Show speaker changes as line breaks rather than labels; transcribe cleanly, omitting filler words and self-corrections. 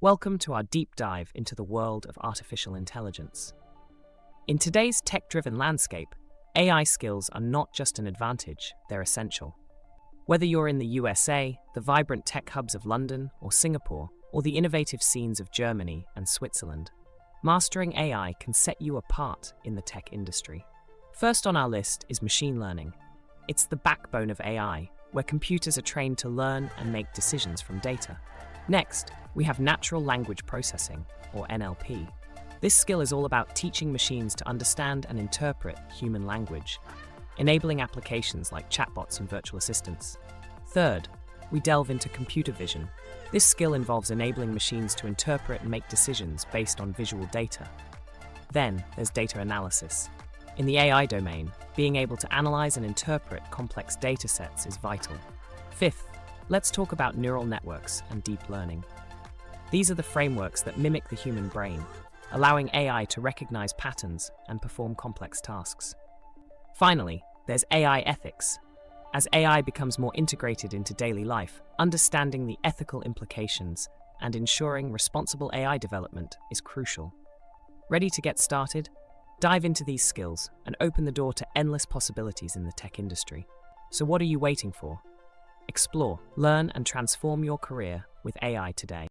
Welcome to our deep dive into the world of artificial intelligence. In today's tech-driven landscape, AI skills are not just an advantage, they're essential. Whether you're in the USA, the vibrant tech hubs of London or Singapore, or the innovative scenes of Germany and Switzerland, mastering AI can set you apart in the tech industry. First on our list is machine learning. It's the backbone of AI, where computers are trained to learn and make decisions from data. Next, we have natural language processing, or NLP. This skill is all about teaching machines to understand and interpret human language, enabling applications like chatbots and virtual assistants. Third, we delve into computer vision. This skill involves enabling machines to interpret and make decisions based on visual data. Then, there's data analysis. In the AI domain, being able to analyze and interpret complex data sets is vital. Fifth, let's talk about neural networks and deep learning. These are the frameworks that mimic the human brain, allowing AI to recognize patterns and perform complex tasks. Finally, there's AI ethics. As AI becomes more integrated into daily life, understanding the ethical implications and ensuring responsible AI development is crucial. Ready to get started? Dive into these skills and open the door to endless possibilities in the tech industry. So what are you waiting for? Explore, learn, and transform your career with AI today.